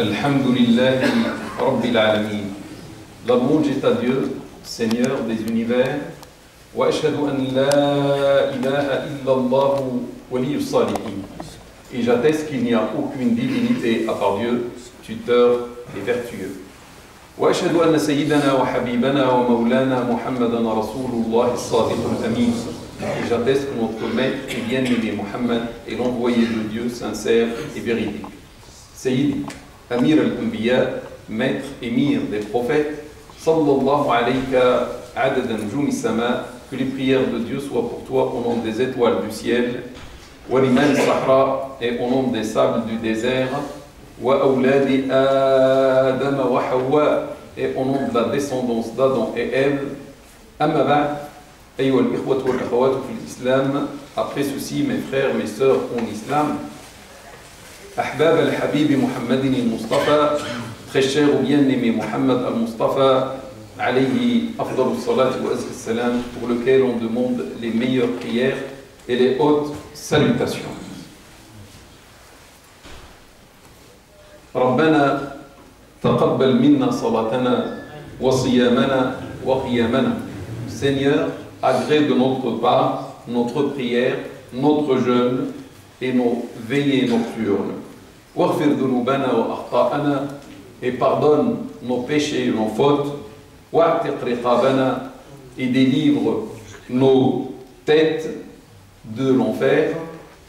Alhamdulillahi Rabbil Alamin. La louange est à Dieu, Seigneur des univers. Wa ashhadu an la ilaha illallah waliyus salihin. Et j'atteste qu'il n'y a aucune divinité à part Dieu, tuteur et vertueux. Wa ashhadu anna sayyidana wa habibana wa maulana Muhammadan Rasulullah as-sadiq al-amin. Et j'atteste que notre maître et bien-aimé Muhammad est l'envoyé de Dieu sincère et véridique. Sayyidi, Amir al-Anbiya, maître émir des prophètes, sallallahu alayka adad nujum sama, que les prières de Dieu soient pour toi au nom des étoiles du ciel, wa liman sahra, et au nom des sables du désert, wa awladi Adam wa Hawa, et au nom de la descendance d'Adam et Ève. Amma ba'd, ayyuha al-ikhwatu wal akhawatu fil islam. Après ceci, mes frères, mes sœurs en islam, Ahbab al-Habib Muhammadin al-Mustafa, très cher ou bien-aimé Muhammad al-Mustafa, alayhi afdalu salat wa azka salam, pour lequel on demande les meilleures prières et les hautes salutations. Rabbana taqabbal minna salatana wa siyamana wa qiyamana. Seigneur, agrée de notre part notre prière, notre jeûne et nos veillées nocturnes. Waghfir dhunubana wa akhta'ana, et pardonne nos péchés et nos fautes. Wa'tiq riqabana, et délivre nos têtes de l'enfer.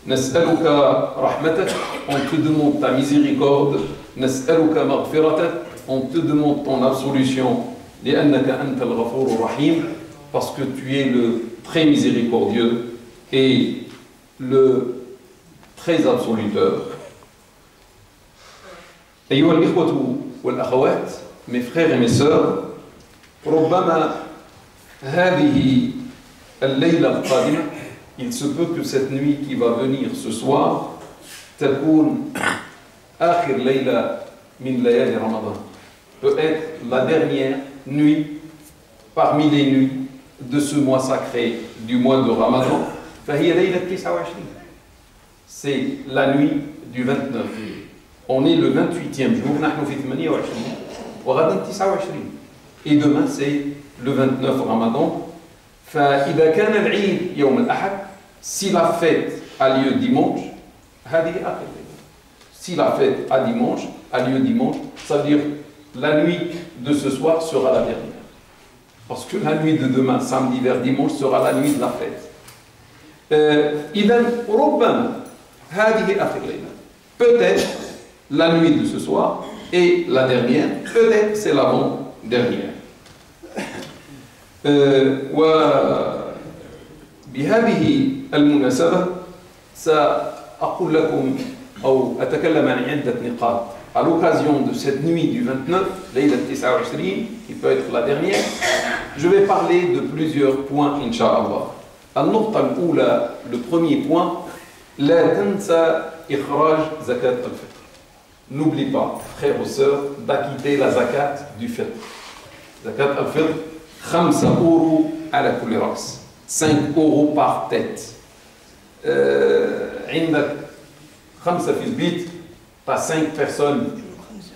Nas'aluka rahmatak, on te demande ta miséricorde. Nas'aluka maghfiratak, on te demande ton absolution. Li'annaka anta al-ghafur rahim, parce que tu es le très miséricordieux et le très absoluteur. Ayyuha al-ikhwatu wal akhawat, mes frères et mes sœurs, ربما هذه الليلة القادمة, il se peut que cette nuit qui va venir ce soir تكون آخر ليلة من ليالي رمضان, peut être la dernière nuit parmi les nuits de ce mois sacré du mois de Ramadan. فهي ليلة 29, c'est la nuit du 29. On est le 28e jour, نحن في 28 وغدا 29, et demain c'est le 29 Ramadan. فإذا كان العيد يوم الأحد, si la fête a lieu dimanche, هذه آخر ليلة. Si la fête a lieu dimanche, ça veut dire la nuit de ce soir sera la dernière. Parce que la nuit de demain, samedi vers dimanche, sera la nuit de la fête. إذن ربما هذه آخر ليلة. Peut-être la nuit de ce soir est la dernière, peut-être c'est l'avant-dernière. وبهذه المناسبة سأقول لكم أو أتكلم عن عدة نقاط à l'occasion de cette nuit du 29, ليلة 29, qui peut être la dernière. Je vais parler de plusieurs points, Inch'Allah. النقطة الأولى, le premier point, لا تنسى إخراج زكاة الفطر. N'oublie pas, frères et sœurs, d'acquitter la zakat du fitr. Zakat al-fitr, 5 euros à la كل رأس, 5 euros par tête. عندك 5 في البيت, tu as 5 personnes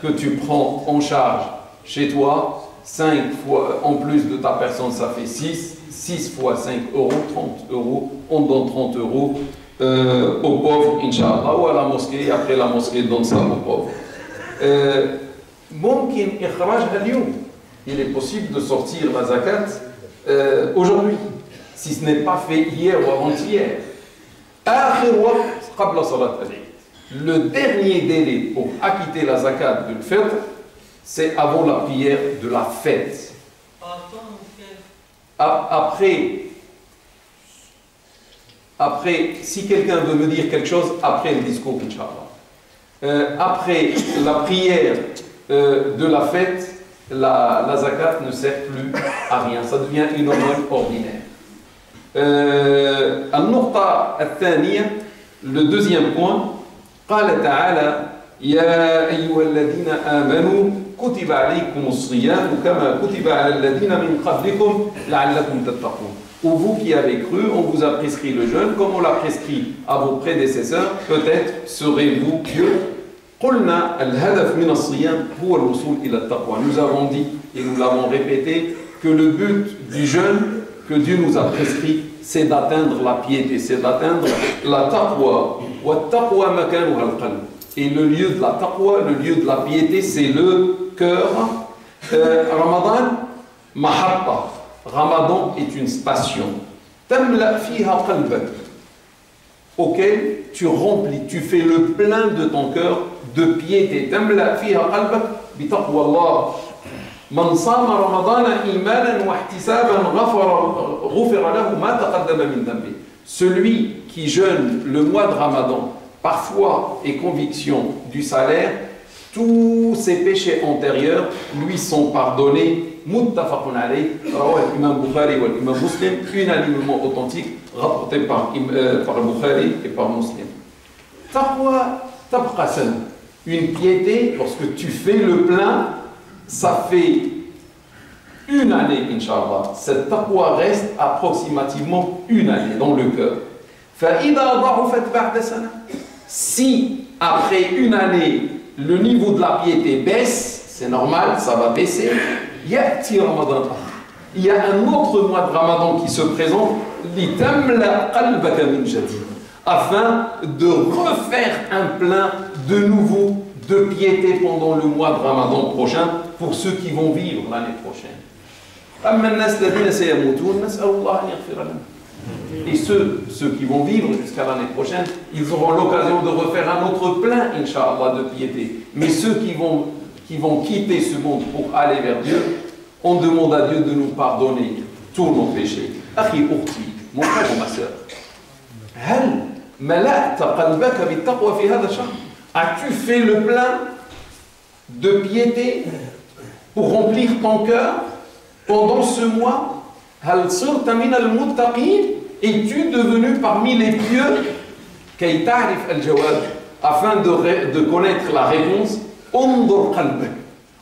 que tu prends en charge chez toi, 5 fois, en plus de ta personne, ça fait 6, 6 fois 5 euros, 30 euros, on donne 30 euros aux pauvres, Inch'Allah, ou à la mosquée, et après la mosquée donne ça aux pauvres. ممكن إخراجها اليوم. Il est possible de sortir la zakat aujourd'hui, si ce n'est pas fait hier ou avant-hier. آخر وقت قبل صلاة العيد. Le dernier délai pour acquitter la zakat du fitr, c'est avant la prière de la fête. Après, si quelqu'un veut me dire quelque chose, après le discours, Inch'Allah. Après la prière de la fête, la zakat ne sert plus à rien, ça devient une aumône ordinaire. النقطة الثانية, le deuxième point, قال تعالى يا أيها الذين آمنوا كتب عليكم الصيام كما كتب على الذين من قبلكم لعلكم تتقون. Ou vous qui avez cru, on vous a prescrit le jeûne comme on l'a prescrit à vos prédécesseurs, peut-être serez-vous pieux. قلنا الهدف من الصيام هو الوصول إلى التقوى. Nous avons dit et nous l'avons répété que le but du jeûne que Dieu nous a prescrit, c'est d'atteindre la piété, c'est d'atteindre la taqwa. وَالتَّقْوَى مَكَانُهَا الْقَلْبِ. Et le lieu de la taqwa, le lieu de la piété, c'est le cœur. Ramadan, mahabba. Ramadan est une station. تَمْلَأْ فِيهَا قَلْبَكَ, auquel tu remplis, tu fais le plein de ton cœur de piété. تَمْلَأْ فِيهَا قَلْبَكَ بِتَقْوَى اللَّهِ. من صام رمضان إيمانا واحتسابا غفر له ما تقدم من ذنبه. Celui qui jeûne le mois de Ramadan par foi et conviction du salaire, tous ses péchés antérieurs lui sont pardonnés. Muttafaqun alayh, rawah l'imam Bukhari wa l'imam Muslim, unanimement authentique, rapporté par Bukhari et par Muslim. Taqwa tabqa sana. Une piété, lorsque tu fais le plein, ça fait une année, Inch'Allah. Cette taqwa reste approximativement une année dans le cœur. Si, après une année, le niveau de la piété baisse, c'est normal, ça va baisser. Il y a un autre mois de Ramadan qui se présente, afin de refaire un plein de nouveau de piété pendant le mois de Ramadan prochain pour ceux qui vont vivre l'année prochaine. Et ceux qui vont vivre jusqu'à l'année prochaine, ils auront l'occasion de refaire un autre plein, Inch'Allah, de piété. Mais ceux qui vont quitter ce monde pour aller vers Dieu, on demande à Dieu de nous pardonner tous nos péchés. Akhi, ukhti, mon frère ou ma sœur, هل ملأت قلبك بالتقوى في هذا الشهر? As-tu fait le plein de piété pour remplir ton cœur pendant ce mois? هل صرت من المتقين? Es-tu devenu parmi les pieux? كي تعرف الجواب, afin de connaître la réponse, انظر قلبك.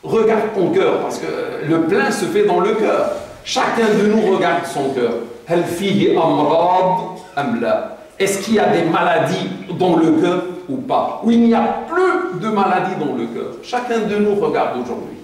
Regarde ton cœur, parce que le plein se fait dans le cœur. Chacun de nous regarde son cœur. هل فيه أمراض أم لا? Est-ce qu'il y a des maladies dans le cœur ou pas? Ou il n'y a plus de maladies dans le cœur? Chacun de nous regarde aujourd'hui.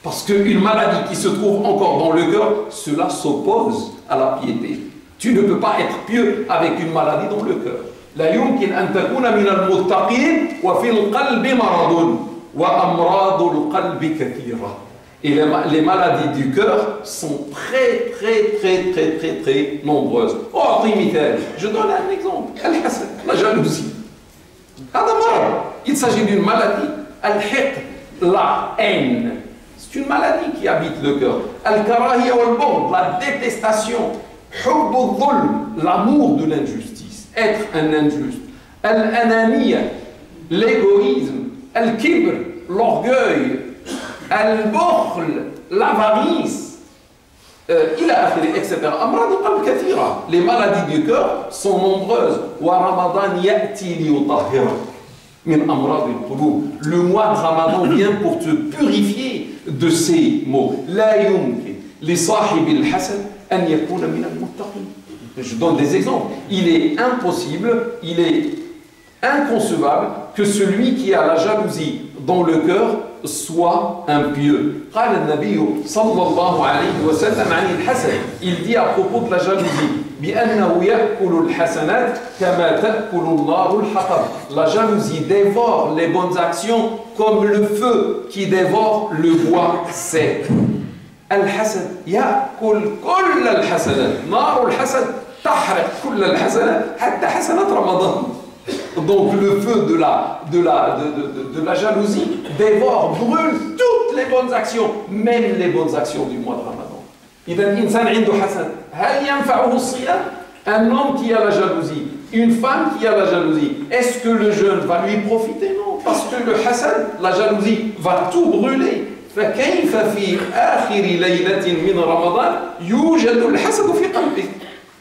Parce qu'une maladie qui se trouve encore dans le cœur, cela s'oppose à la piété. Tu ne peux pas être pieux avec une maladie dans le cœur. لا يمكن أن تكون من المتقين وفي القلب مرض وأمراض القلب كثيرة. Et les maladies du cœur sont très nombreuses. Oh, je donne un exemple. Al-Hasad, la jalousie. Il s'agit d'une maladie. Al-Hiqd, la haine. C'est une maladie qui habite le cœur. Al-Karahiyya wal-Bughd, la détestation. Hubb al-Dhulm, l'amour de l'injustice. Être un injuste. Al-Ananiya, l'égoïsme. Al-Kibr, l'orgueil. Al-Bukhl, l'avarice, etc. Les maladies du cœur sont nombreuses. Le mois de Ramadan vient pour te purifier de ces maux. Je donne des exemples. Il est impossible, il est inconcevable que celui qui a la jalousie dans le cœur soit un pieux. قال النبي صلى الله عليه وسلم عن الحسد. Il dit à propos de la jalousie بأنه يأكل الحسنات كما تأكل النار الحطب. La jalousie dévore les bonnes actions comme le feu qui dévore le bois sec. الحسد يأكل كل الحسنات. نار الحسد تحرق كل الحسنات حتى حسنات رمضان. Donc le feu de la jalousie dévore, brûle toutes les bonnes actions, même les bonnes actions du mois de Ramadan. إذا الإنسان عنده حسد. هل ينفعه الصيام? Un homme qui a la jalousie, une femme qui a la jalousie, est-ce que le jeûne va lui profiter? Non, parce que le hasad, la jalousie, va tout brûler. فكيف في آخر ليلة من رمضان يوجد الحسد في قلبه?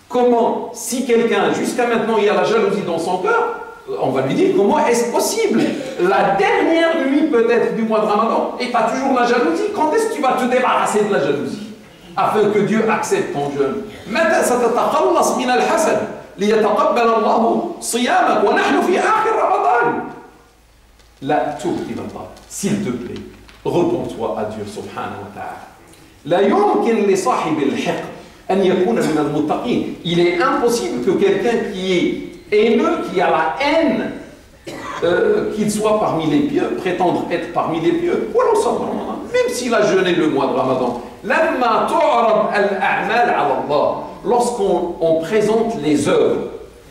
Comment, si quelqu'un, jusqu'à maintenant, il y a la jalousie dans son cœur, on va lui dire, comment est-ce possible? La dernière nuit peut-être du mois de Ramadan, et tu as toujours la jalousie. Quand est-ce que tu vas te débarrasser de la jalousie? Afin que Dieu accepte ton jeûne. ليتقبل الله صيامك ونحن في آخر رمضان. لا توب إلى الله. S'il te plaît, repens-toi à Dieu subhanahu wa ta'ala. لا يمكن لصاحب الحقد أن يكون من المتقين. Il est impossible que quelqu'un qui est haineux, qui a la haine, qu'il soit parmi les pieux, prétendre être parmi les pieux. Même s'il a jeûné le mois de Ramadan. لما تعرض الأعمال على الله, lorsqu'on présente les œuvres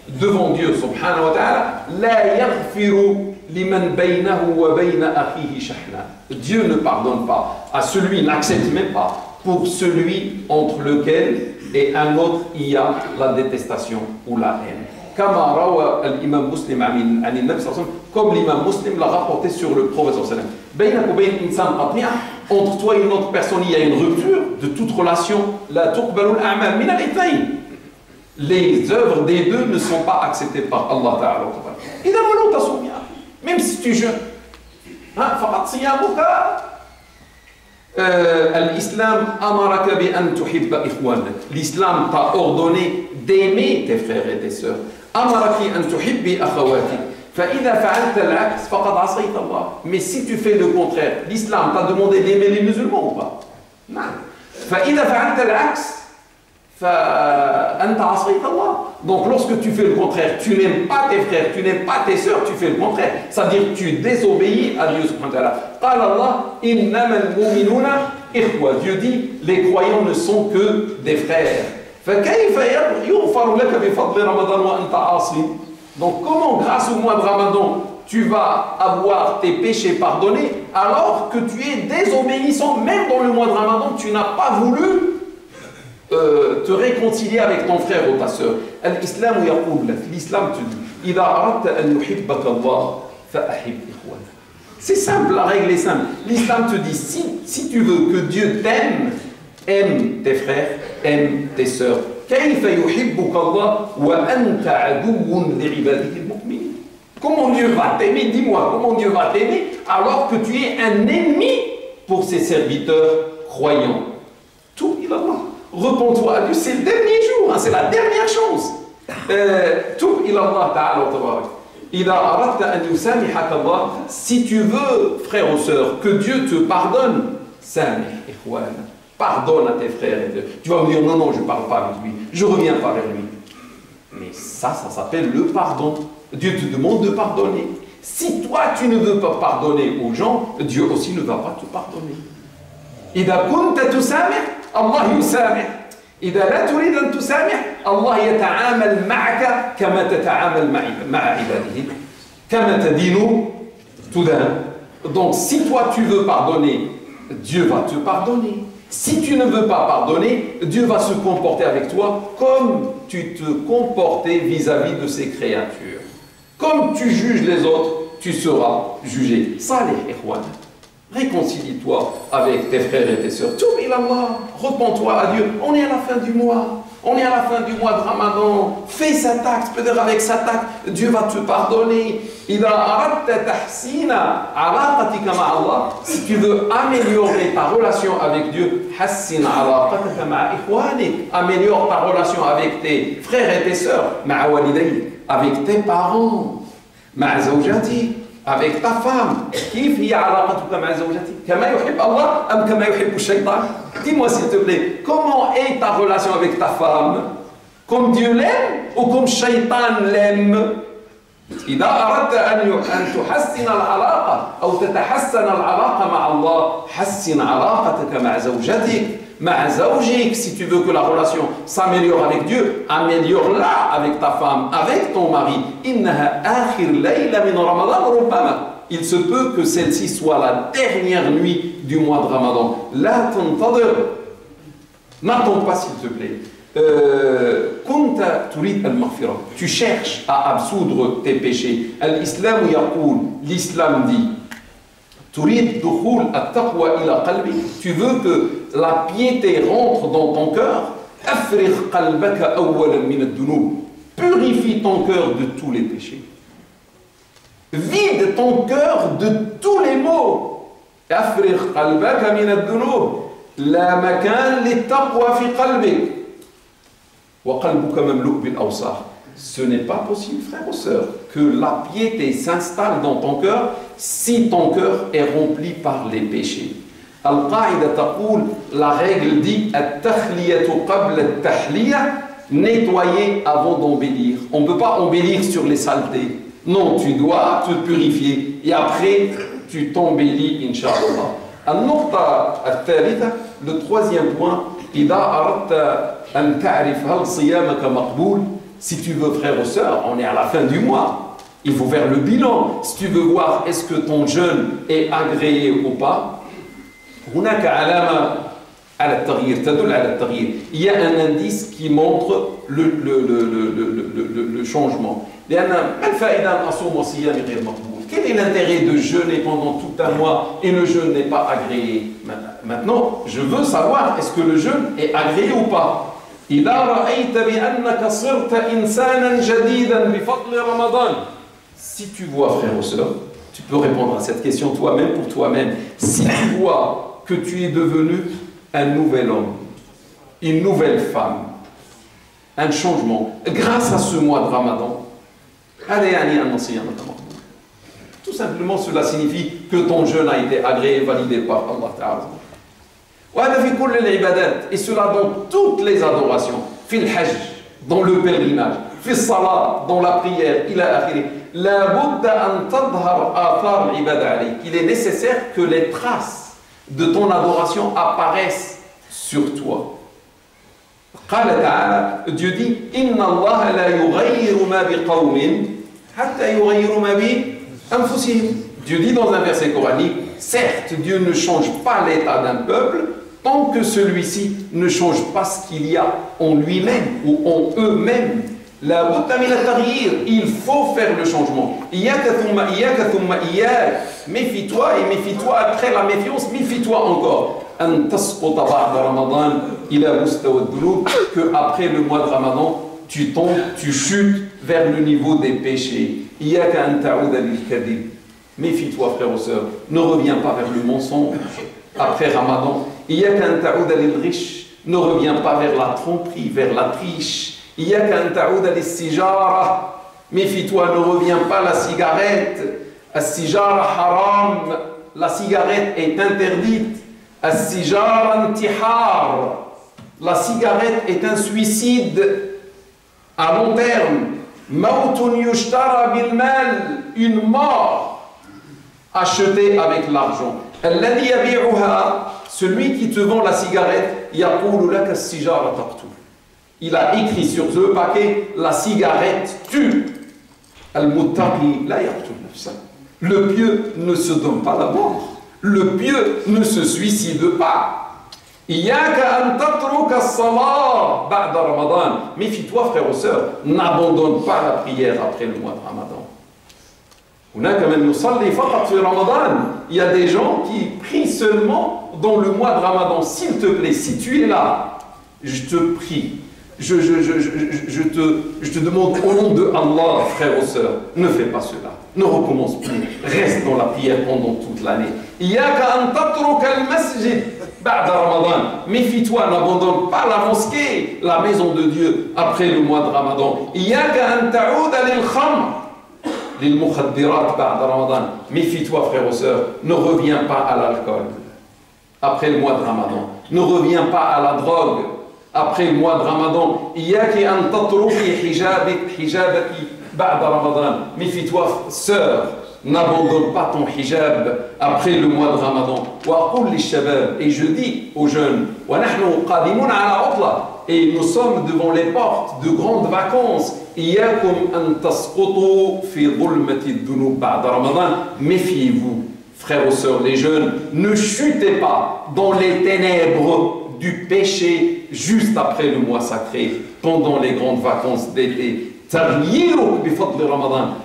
devant Dieu subhanahu wa ta'ala, لا يغفر لمن بينه وبين أخيه شحنا. Dieu ne pardonne pas à celui, n'accepte même pas pour celui entre lequel et un autre il y a la détestation ou la haine. كما روى الإمام مسلم عن النبي صلى الله عليه وسلم, comme l'imam Muslim l'a rapporté sur le prophète صلى الله عليه وسلم. بينك وبين إنسان قطيع, entre toi et une autre personne il y a une rupture de toute relation. لا تقبل الأعمال من الاثنين. Les œuvres des deux ne sont pas acceptées par Allah Ta'ala. إذا ولو تصوم يا أخي, même si tu jeûnes, فقط صيامك. L'islam amaraka bi an tuhibba ikhwanak. L'islam t'a ordonné d'aimer tes frères et tes sœurs. Amaraki an tuhibbi akhawatik. فإذا فعلت العكس فقد عصيت الله. Mais si tu fais le contraire, l'islam t'a demandé d'aimer les musulmans ou pas? Non. فإذا فعلت العكس فأنت عصيت الله. Donc lorsque tu fais le contraire, tu n'aimes pas tes frères, tu n'aimes pas tes sœurs, tu fais le contraire. C'est-à-dire que tu désobéis à Dieu subhanahu wa ta'ala. قال الله إنما المؤمنون إخوة. Dieu dit, les croyants ne sont que des frères. فكيف يغفر لك بفضل رمضان وأنت عاصي. Donc comment grâce au mois de Ramadan tu vas avoir tes péchés pardonnés alors que tu es désobéissant, même dans le mois de Ramadan tu n'as pas voulu te réconcilier avec ton frère ou ta sœur. L'islam يقول لك, l'islam te dit إذا أردت أن يحبك الله فأحب إخوانك. C'est simple, la règle est simple. L'islam te dit si tu veux que Dieu t'aime, aime tes frères, aime tes sœurs. كيف يحبك الله وأنت عدو لعباده المؤمنين. Comment Dieu va t'aimer? Dis-moi, comment Dieu va t'aimer alors que tu es un ennemi pour ses serviteurs croyants? Tout il Allah. Repens-toi à Dieu, c'est le dernier jour, hein, c'est la dernière chance. Toub ila Allah ta'ala wa tabarak. Ida aradta an yusamihaka Allah, si tu veux, frère ou sœur, que Dieu te pardonne, samih ikhwan, pardonne à tes frères et sœurs. Tu vas me dire non, non, je ne parle pas avec lui, je ne reviens pas vers lui. Mais ça s'appelle le pardon. Dieu te demande de pardonner. Si toi tu ne veux pas pardonner aux gens, Dieu aussi ne va pas te pardonner. Ida kunta tusamih, Allah yusamih. إذا لا تريد أن تسامح الله يتعامل معك كما تتعامل مع عباده كما تدين تدان. Donc si toi tu veux pardonner, Dieu va te pardonner. Si tu ne veux pas pardonner, Dieu va se comporter avec toi comme tu te comportais vis-à-vis de ses créatures. Comme tu juges les autres, tu seras jugé. Salih ikhwan. Réconcilie-toi avec tes frères et tes sœurs. Toub ila Allah, repens-toi à Dieu. On est à la fin du mois. On est à la fin du mois de Ramadan. Fais cet acte, peut-être avec cet acte, Dieu va te pardonner. إذا أردت تحسين علاقتك مع الله, si tu veux améliorer ta relation avec Dieu, حسن علاقتك مع إخوانك, améliore ta relation avec tes frères et tes sœurs, مع والديك, avec tes parents, مع زوجتك, avec ta femme. كيف هي علاقتك مع زوجتك؟ كما يحب الله أم كما يحب الشيطان؟ Dis-moi s'il te plaît, comment est ta relation avec ta femme? Comme Dieu l'aime ou comme Shaitan l'aime? إذا أردت أن تحسن العلاقة أو تتحسن العلاقة مع الله, حسن علاقتك مع زوجتك, مع زوجك. Si tu veux que la relation s'améliore avec Dieu, améliore-la avec ta femme, avec ton mari. إنها آخر ليلة من رمضان ربما. Il se peut que celle-ci soit la dernière nuit du mois de Ramadan. لا تنتظر. N'attends pas s'il te plaît. كنت تريد المغفرة, tu cherches à absoudre tes péchés. الإسلام يقول, l'islam dit, تريد دخول التقوى إلى قلبك, tu veux que la piété rentre dans ton cœur. أفرغ قلبك أولا من الذنوب, purifie ton cœur de tous les péchés. Vide ton cœur de tous les maux. أفرغ قلبك من الذنوب, لا مكان للتقوى في قلبك. وقلبك مملوء بالأوساخ. Ce n'est pas possible, frères et sœurs, que la piété s'installe dans ton cœur si ton cœur est rempli par les péchés. Al-Qaïda taqoul, la règle dit at-takhliyatu qabla at-tahliya, nettoyer avant d'embellir. On ne peut pas embellir sur les saletés. Non, tu dois te purifier et après tu t'embellis, Inch'Allah. Al-Nuqta al-Thalitha, le troisième point, إذا أردت أن تعرف هل صيامك مقبول. Si tu veux, frère ou sœur, on est à la fin du mois. Il faut faire le bilan. Si tu veux voir est-ce que ton jeûne est agréé ou pas. هناك علامة على التغيير تدل على التغيير. Il y a un indice qui montre le changement. لأن ما الفائدة أن أصوم وصيامي غير مقبول. Quel est l'intérêt de jeûner pendant tout un mois et le jeûne n'est pas agréé? Maintenant, je veux savoir est-ce que le jeûne est agréé ou pas. إذا رأيت بأنك صرت إنسانا جديدا بفضل رمضان. Si tu vois, frère ou sœur, tu peux répondre à cette question toi-même pour toi-même. Si tu vois que tu es devenu un nouvel homme, une nouvelle femme, un changement, grâce à ce mois de Ramadan, tout simplement cela signifie que ton jeûne a été agréé et validé par Allah Ta'ala. Et cela dans toutes les adorations, fil hajj, dans le pèlerinage, fil salat, dans la prière, il est nécessaire que les traces de ton adoration apparaissent sur toi. Dieu dit Inna Allah la yughayyiru ma biqawmin hatta yughayyiru ma bi anfusihim. Dieu dit dans un verset coranique, certes Dieu ne change pas l'état d'un peuple tant que celui-ci ne change pas ce qu'il y a en lui-même ou en eux-mêmes. La budda min at-taghyir, il faut faire le changement. Iyaka thumma iyak. Méfie-toi et méfie-toi après la méfiance, méfie-toi encore. An tasquta ba'da Ramadan ila mustawa ad-dunub, que après le mois de Ramadan, tu tombes, tu chutes vers le niveau des péchés. Iyaka an ta'uda bil-kadhib. Méfie-toi, frère ou sœur, ne reviens pas vers le mensonge après Ramadan. Iyaka an ta'uda lil-ghish, ne reviens pas vers la tromperie, vers la triche. Iyaka an ta'uda lis-sijara, méfie-toi, ne reviens pas à la cigarette. As-sijara haram, la cigarette est interdite. As-sijara intihar, la cigarette est un suicide à long terme. Mautun yushtara bil mal, une mort achetée avec l'argent. Alladhi yabi'uha, celui qui te vend la cigarette, yaqulu laka as-sijara taqtul. Il a écrit sur ce paquet, la cigarette tue. Al-muttaqi la yaqtul nafsa. Le pieux ne se donne pas la mort. Le pieux ne se suicide pas. Iyaka an tatruka as-salat ba'da Ramadan. Méfie-toi, frère ou sœur, n'abandonne pas la prière après le mois de Ramadan. Il y a des gens qui prient seulement dans le mois de Ramadan. S'il te plaît, si tu es là, je te prie. Je te demande au nom de Allah, frère ou sœur, ne fais pas cela. Ne recommence plus. Reste dans la prière pendant toute l'année. Méfie-toi, n'abandonne pas la mosquée, la maison de Dieu, après le mois de Ramadan. Méfie-toi, frère ou sœur, ne reviens pas à l'alcool après le mois de Ramadan. Ne reviens pas à la drogue après le mois de Ramadan. Méfie-toi, sœur, n'abandonne pas ton hijab après le mois de Ramadan. Et je dis aux jeunes, et nous sommes devant les portes de grandes vacances. Méfiez-vous, frères et sœurs, les jeunes, ne chutez pas dans les ténèbres du péché juste après le mois sacré, pendant les grandes vacances d'été.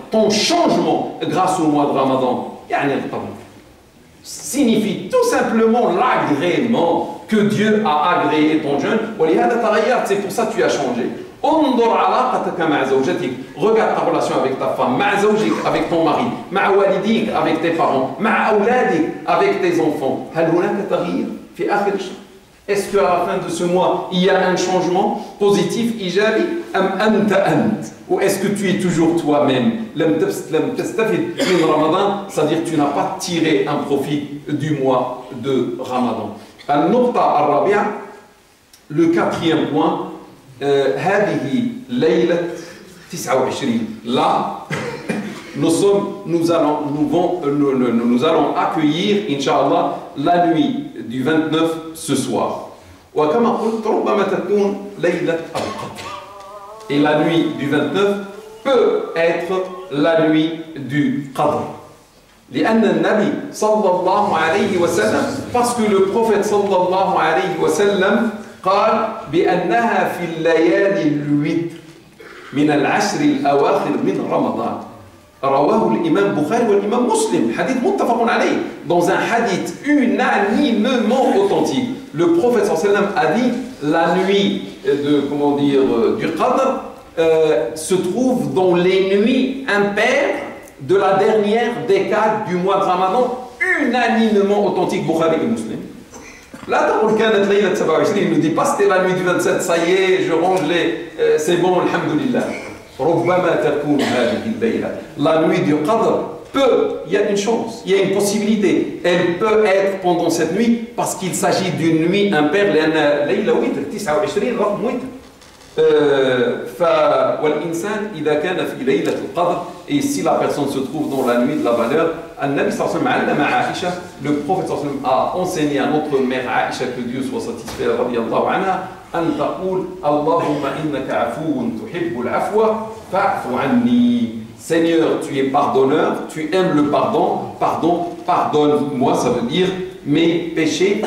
Ton changement grâce au mois de Ramadan signifie tout simplement l'agrément que Dieu a agréé ton jeûne. C'est pour ça que tu as changé. Regarde ta relation avec ta femme, avec ton mari, avec tes parents, avec tes enfants. Est-ce qu'à la fin de ce mois, il y a un changement positif, ijabi? أم أنت أنت? Ou est-ce que tu es toujours toi-même? لم تستفد من رمضان, c'est-à-dire que tu n'as pas tiré un profit du mois de Ramadan. النقطة الرابعة, le quatrième point, هذه ليلة 29. Là, nous allons accueillir, Inch'Allah, la nuit du 29 ce soir. وكما قلت ربما تكون ليلة القدر. Et la nuit du 29 peut être la nuit du Qadr. لأن النبي صلى الله عليه وسلم, parce que le prophète صلى الله عليه وسلم قال بأنها في الليالي الوتر من العشر الأواخر من رمضان. رواه الإمام بخاري والإمام مسلم, hadith muttafaqun alayh, dans un hadith unanimement authentique. Le prophète sallallahu alayhi wa sallam a dit la nuit du Qadr se trouve dans les nuits impaires de la dernière décade du mois de Ramadan, unanimement authentique, Bukhari et Muslim. Là, تقول كانت ليلة 27, il ne dit pas c'était la nuit du 27, ça y est, je range c'est bon, alhamdulillah. ربما تكون هذه الليلة, la nuit du Qadr peut, il y a une chance, il y a une possibilité, elle peut être pendant cette nuit parce qu'il s'agit d'une nuit impaire, لأن ليلة وتر 29 رقم وتر. والإنسان إذا كان في ليلة القدر, et si la personne se trouve dans la nuit de la valeur, النبي صلى الله عليه وسلم علم عائشة, le prophète صلى الله عليه وسلم a enseigné à notre mère Aïcha, que Dieu soit satisfait رضي الله عنها, أن تقول اللهم إنك عفو تحب العفو فاعف عني. Seigneur, tu es pardonneur, tu aimes le pardon, pardonne-moi, ça veut dire mes péchés.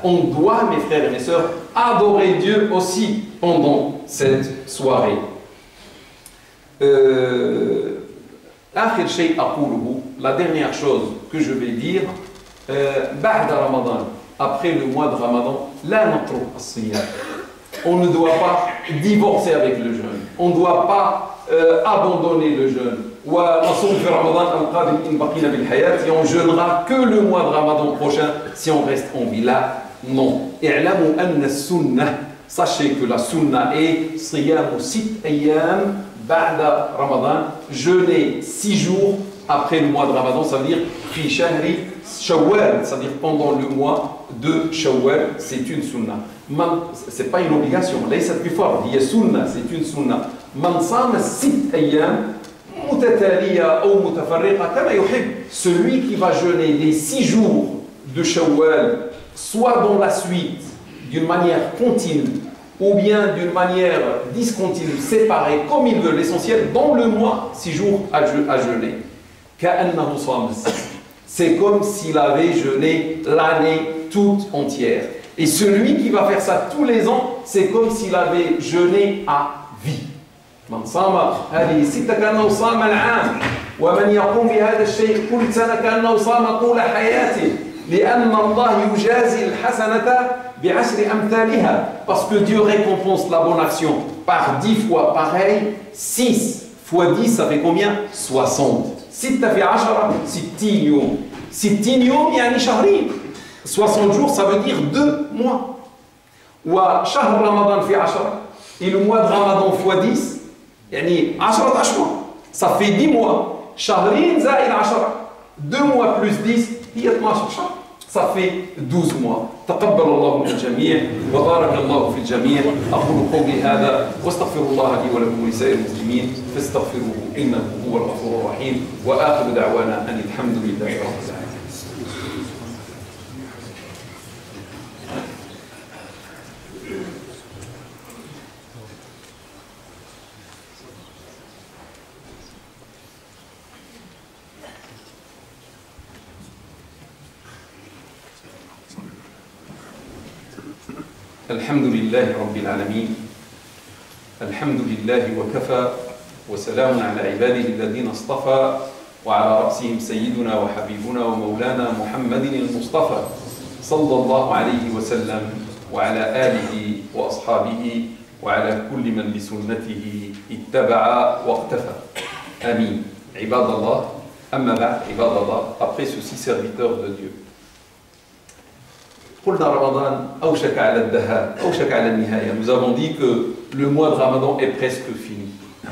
On doit, mes frères et mes sœurs, adorer Dieu aussi pendant cette soirée. La dernière chose que je vais dire, après le mois de Ramadan, on ne doit pas divorcer avec le jeûne, on ne doit pas abandonner le jeûne. Et on jeûnera que le mois de Ramadan prochain si on reste en vie. Là, non. Sachez que la sunna est jeûner 6 jours après le mois de Ramadan, ça veut dire fi shahri Shawwal, c'est-à-dire pendant le mois de Shawwal, c'est une sunna. C'est pas une obligation, laysat bi fard, hiya sunna, c'est une sunna. Man sama 6 ayyam mutataliya ou mutafarriqa kama yuhib, celui qui va jeûner les 6 jours de Shawwal, soit dans la suite d'une manière continue ou bien d'une manière discontinue, séparée, comme il veut, l'essentiel, dans le mois, 6 jours à jeûner. Ka'annahu sama, c'est comme s'il avait jeûné l'année toute entière. Et celui qui va faire ça tous les ans, c'est comme s'il avait jeûné à vie. من صام هذه الستة كأنه صام العام ومن يقوم بهذا الشيء كل سنة كأنه صام طول حياته لأن الله يجازي الحسنة بعشر أمثالها, parce que Dieu récompense la bonne action par 10 fois pareil. 6 fois 10 ça fait combien? 60. 6 في 10 60 يوم. 60 يوم يعني شهرين. 60 jours ça veut dire 2 mois. وشهر رمضان في 10, et le mois de Ramadan fois 10 يعني 10 أشهر, ça fait 10 mois. شهرين زائد 10, 2 mois plus 10 هي 12 شهر, ça fait 12 mois. تقبل الله من الجميع وبارك الله في الجميع. أقول قولي هذا واستغفر الله لي ولكم ولسائر المسلمين فاستغفروه إنه هو الغفور الرحيم. وآخر دعوانا أن الحمد لله رب العالمين. الحمد لله رب العالمين. الحمد لله وكفى وسلام على عباده الذين اصطفى وعلى رأسهم سيدنا وحبيبنا ومولانا محمد المصطفى صلى الله عليه وسلم وعلى آله وأصحابه وعلى كل من بسنته اتبع واقتفى. آمين. عباد الله. أما بعد عباد الله. Après ceci, serviteurs de Dieu. Nous avons dit que le mois de Ramadan est presque fini.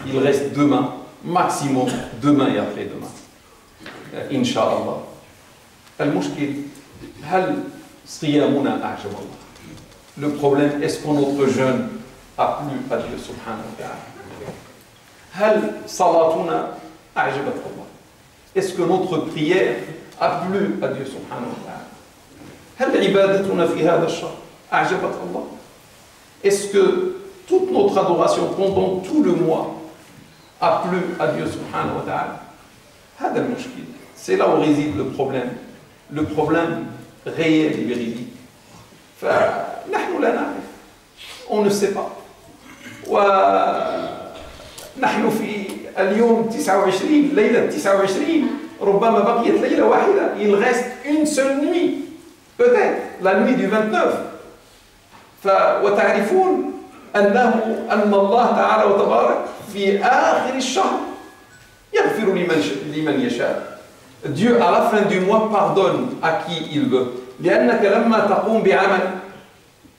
Il reste demain, maximum demain et après-demain. Inch'Allah. Le problème, est-ce que notre jeûne a plu à Dieu subhanahu wa ta'ala? Est-ce que notre prière a plu à Dieu subhanahu wa ta'ala? Est-ce que toute notre adoration pendant tout le mois a plu à Dieu subhanahu wa ta'ala? C'est là où réside le problème réel et véridique. On ne sait pas. ونحن في اليوم 29 ليلة 29 ربما بقيت ليلة واحدة. Il reste une seule nuit, peut-être la nuit du 29. وتعرفون أن الله تعالى وتبارك في آخر الشهر يغفر لمن يشاء. Dieu à la fin du mois pardonne à qui il veut. لأنك لما تقوم بعمل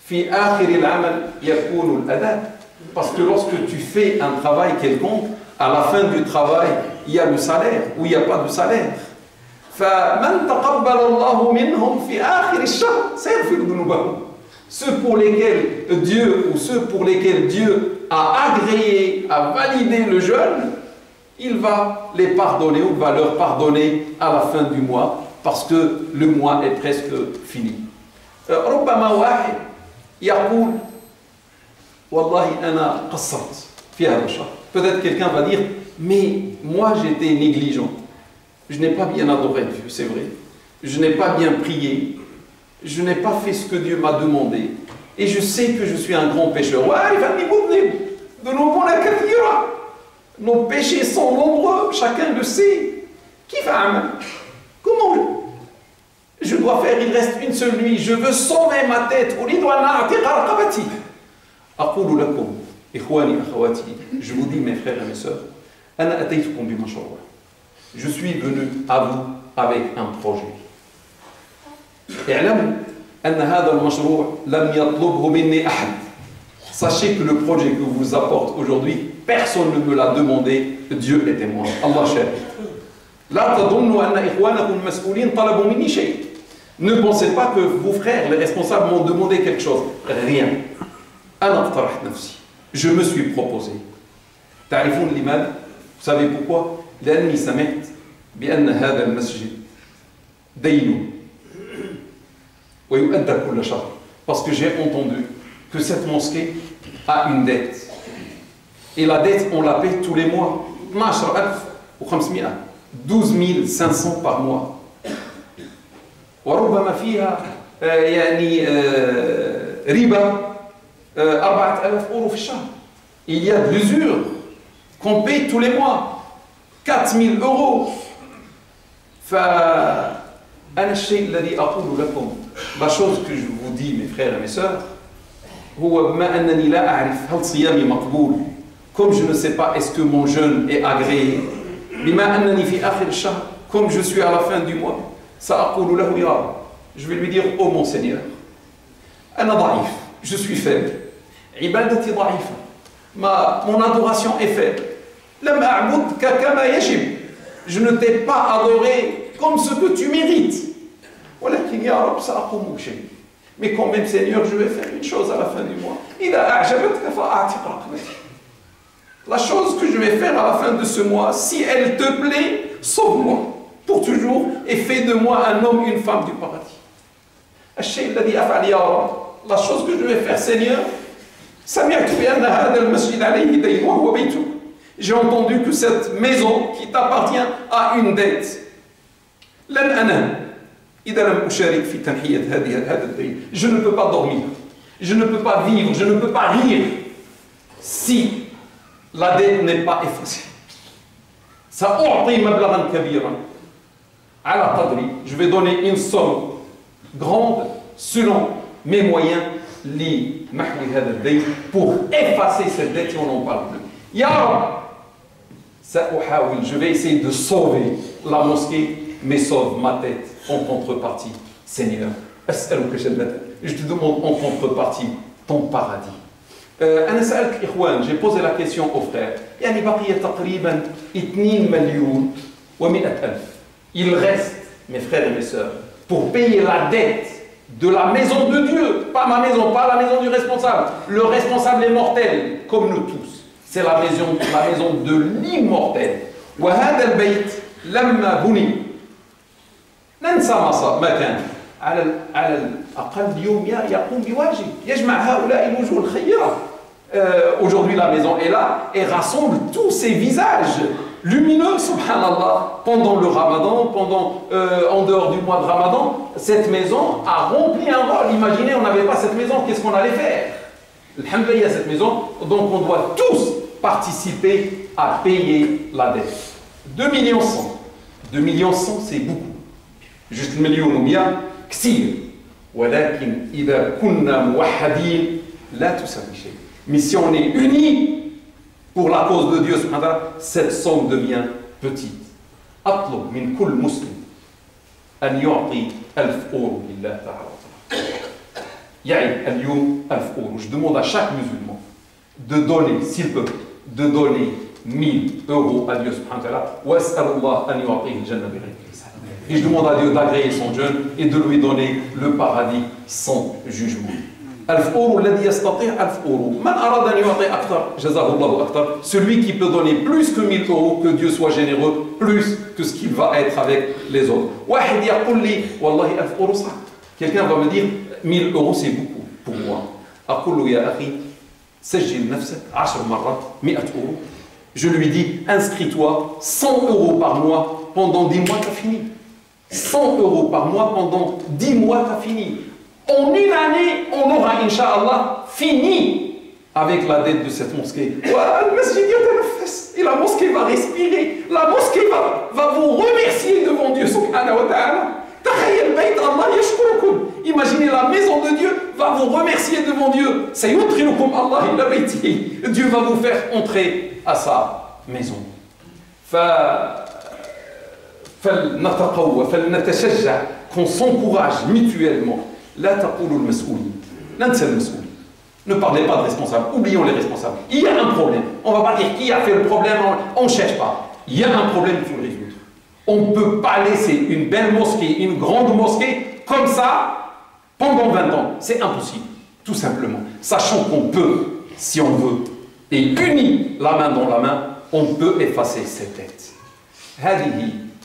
في آخر العمل يكون الأداء. Parce que lorsque tu fais un travail quelconque, à la fin du travail, il y a le salaire ou il n'y a pas de salaire. فمن تقبل الله منهم في آخر الشهر سيغفر ذنوبهم. Ceux pour lesquels Dieu a agréé, a validé le jeûne, il va les pardonner ou va leur pardonner à la fin du mois parce que le mois est presque fini. ربما واحد يقول والله أنا قصرت في هذا الشهر. Peut-être quelqu'un va dire mais moi j'étais négligent. Je n'ai pas bien adoré Dieu, c'est vrai. Je n'ai pas bien prié. Je n'ai pas fait ce que Dieu m'a demandé. Et je sais que je suis un grand pécheur. Nos péchés sont nombreux, chacun le sait. Comment je dois faire? Il reste une seule nuit. Je veux sauver ma tête. Je vous dis, mes frères et mes sœurs, je suis venu à vous avec un projet. Sachez que le projet que vous apporte aujourd'hui, personne ne me l'a demandé, Dieu est témoin. Allah shahid. Ne pensez pas que vos frères, les responsables, m'ont demandé quelque chose. Rien. Je me suis proposé. Vous savez pourquoi? لأني سمعت بأن هذا المسجد دين ويؤدى كل شهر. Parce que j'ai entendu que cette mosquée a une dette. Et la dette, on la paie tous les mois. 12 500 par mois. وربما فيها يعني ربا 4000 euros في الشهر. Il y a de l'usure qu'on paye tous les mois. 4000 euros. فأنا الشيء الذي أقول لكم, la chose que je vous dis, mes frères et mes sœurs, هو بما أنني لا أعرف هل صيامي مقبول. Comme je ne sais pas est-ce que mon jeûne est agréé. بما أنني في آخر الشهر, comme je suis à la fin du mois, سأقول له يا رب, je vais lui dire, oh mon Seigneur, أنا ضعيف, je suis faible. عبادتي ضعيفة. Mon adoration est faible. لم أعبدك كما يجب. Je ne t'ai pas adoré comme ce que tu mérites. ولكن يا رب سأقوم بشيء. Mais quand même, Seigneur, je vais faire une chose à la fin du mois. إذا أعجبتك فأعتق رقبتي. La chose que je vais faire à la fin de ce mois, si elle te plaît, sauve-moi pour toujours et fais de moi un homme, une femme du paradis. الشيء الذي أفعل يا رب. La chose que je vais faire, Seigneur, سمعت بأن هذا المسجد عليه دين وهو بيتك. J'ai entendu que cette maison qui t'appartient a une dette. لن أنام إذا لم أشارك في تنحية هذا الدين. Je ne peux pas dormir. Je ne peux pas vivre. Je ne peux pas rire si la dette n'est pas effacée. سأعطي مبلغا كبيرا على قدري. Je vais donner une somme grande selon mes moyens لمحو هذا الدين pour effacer cette dette et on n'en parle plus. يا رب je vais essayer de sauver la mosquée, mais sauve ma tête en contrepartie. Seigneur, أسألك جنتك. Je te demande en contrepartie ton paradis. أنا سألت الإخوان, j'ai posé la question aux frères. يعني بقي تقريبا 2 مليون و100 ألف. Il reste, mes frères et mes sœurs, pour payer la dette de la maison de Dieu, pas ma maison, pas la maison du responsable. Le responsable est mortel, comme nous tous. C'est la maison de l'immortel. وهذا البيت لما بني ننسى ما كان على الأقل اليوم يقوم بواجب يجمع هؤلاء الوجوه الخيرة. Aujourd'hui la maison est là et rassemble tous ces visages lumineux, subhanallah, pendant le Ramadan, en dehors du mois de Ramadan. Cette maison a rempli un rôle. Imaginez, on n'avait pas cette maison, qu'est-ce qu'on allait faire? Alhamdulillah, cette maison, donc on doit tous participer à payer la dette. 2 millions 100. 2 millions 100, c'est beaucoup. Juste 1 million ou bien, كثير. ولكن إذا كنا موحدين لا تساوي شيء. Mais si on est unis pour la cause de Dieu, cette somme devient petite. أطلب من كل مسلم أن يعطي 1000 euros لله تعالى. يعني اليوم 1000 euros. Je demande à chaque musulman de donner, s'il peut, de donner 1000 euros à Dieu subhanahu wa ta'ala. وأسأل الله أن يعطيه الجنة بغير حساب. Et je demande à Dieu d'agréer son jeûne et de lui donner le paradis sans jugement. 1000 euros, الذي يستطيع 1000 euros. من أراد أن يعطي أكثر جزاه الله أكثر. Celui qui peut donner plus que 1000 euros, que Dieu soit généreux, plus que ce qu'il va être avec les autres. واحد يقول لي والله 1000 euros صعب. Quelqu'un va me dire 1000 euros c'est beaucoup pour moi. أقول له يا أخي سجل نفسك 10 مرات 100 euros. Je lui dis inscris-toi 100 euros par mois pendant 10 mois, tu as fini. 100 euros par mois pendant 10 mois, tu as fini. En une année, on aura, Inch'Allah, fini avec la dette de cette mosquée. Et la mosquée va respirer. La mosquée va vous remercier devant Dieu, subhanahu wa ta'ala. Imaginez, la maison de Dieu va vous remercier devant Dieu. Dieu va vous faire entrer à sa maison. فلنتقوى فلنتشجع, qu'on s'encourage mutuellement. لا تقولوا المسؤولين, ننسى المسؤولين. Ne parlez pas de responsables, oublions les responsables. Il y a un problème. On ne va pas dire qui a fait le problème, on ne cherche pas. Il y a un problème, il faut le résoudre. On ne peut pas laisser une belle mosquée, une grande mosquée, comme ça, pendant 20 ans. C'est impossible, tout simplement. Sachant qu'on peut, si on veut, et unis la main dans la main, on peut effacer cette dette.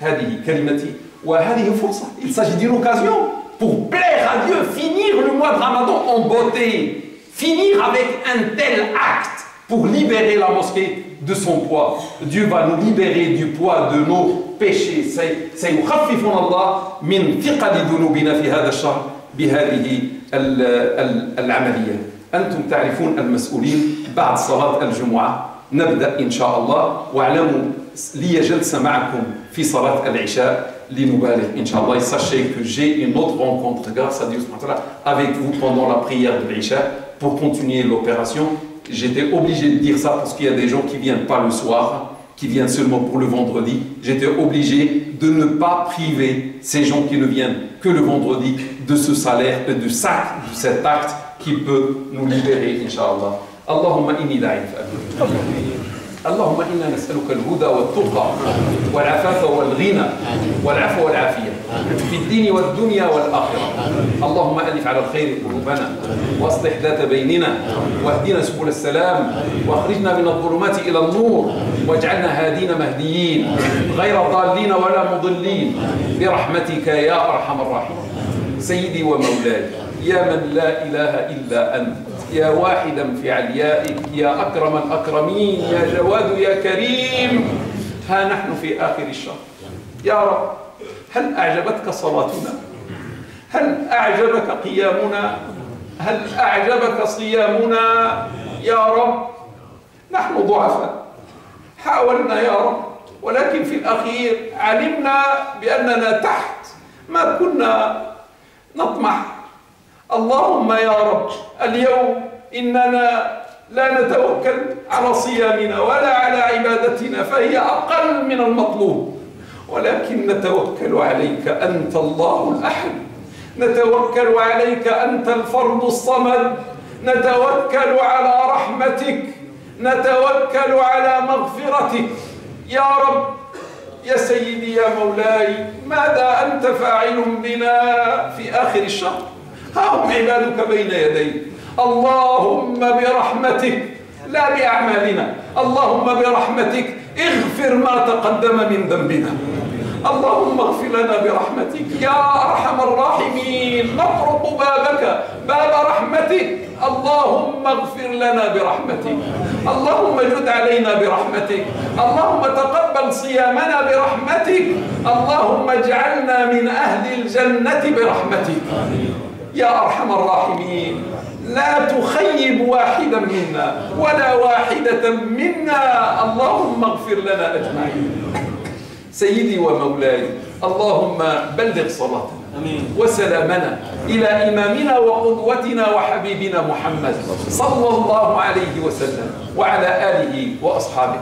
هذه كلمتي وهذه فرصة. Il s'agit d'une occasion pour plaire à Dieu, finir le mois de Ramadan en beauté, finir avec un tel acte pour libérer la mosquée de son poids. Dieu va nous libérer du poids de nos péchés. سيخففنا الله من ثقل ذنوبنا في هذا الشهر بهذه العملية. أنتم تعرفون المسؤولين. بعد صلاة الجمعة نبدأ إن شاء الله. واعلموا لي جلسة معكم في صلاة العشاء لنبالغ إن شاء الله. Sachez que j'ai une autre rencontre grâce à Dieu avec vous pendant la prière de l'Isha pour continuer l'opération. J'étais obligé de dire ça parce qu'il y a des gens qui ne viennent pas le soir, qui viennent seulement pour le vendredi. J'étais obligé de ne pas priver ces gens qui ne viennent que le vendredi de ce salaire, de cet acte qui peut nous libérer, Inch'Allah. Allahumma inni da'if. اللهم إنا نسألك الهدى والتقى والعفاف والغنى والعفو والعافية في الدين والدنيا والآخرة. اللهم ألف على الخير قلوبنا واصلح ذات بيننا واهدنا سبل السلام واخرجنا من الظلمات إلى النور واجعلنا هادين مهديين غير ضالين ولا مضلين برحمتك يا أرحم الراحمين. سيدي ومولاي يا من لا إله إلا أنت، يا واحدا في عليائك، يا أكرم الأكرمين، يا جواد يا كريم. ها نحن في آخر الشهر يا رب، هل أعجبتك صلاتنا؟ هل أعجبك قيامنا؟ هل أعجبك صيامنا؟ يا رب نحن ضعفاء، حاولنا يا رب، ولكن في الأخير علمنا بأننا تحت ما كنا نطمح. اللهم يا رب اليوم إننا لا نتوكل على صيامنا ولا على عبادتنا فهي أقل من المطلوب، ولكن نتوكل عليك. أنت الله الأحد، نتوكل عليك، أنت الفرد الصمد، نتوكل على رحمتك، نتوكل على مغفرتك يا رب. يا سيدي يا مولاي، ماذا أنت فاعل بنا في آخر الشهر؟ ها هم عبادك بين يديك. اللهم برحمتك لا بأعمالنا، اللهم برحمتك اغفر ما تقدم من ذنبنا. اللهم اغفر لنا برحمتك يا أرحم الراحمين. نطرق بابك، باب رحمتك. اللهم اغفر لنا برحمتك، اللهم جد علينا برحمتك، اللهم تقبل صيامنا برحمتك، اللهم اجعلنا من أهل الجنة برحمتك يا أرحم الراحمين. لا تخيب واحدا منا ولا واحدة منا، اللهم اغفر لنا أجمعين. سيدي ومولاي، اللهم بلغ صلاتنا وسلامنا إلى إمامنا وقدوتنا وحبيبنا محمد صلى الله عليه وسلم وعلى آله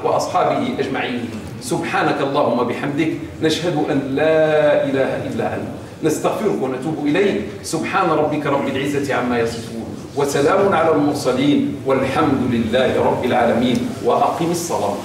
وأصحابه أجمعين. سبحانك اللهم بحمدك، نشهد أن لا إله إلا أنت، نستغفرك ونتوب إليك. سبحان ربك رب العزة عما يصفون، وسلام على المرسلين، والحمد لله رب العالمين. وأقم الصلاة.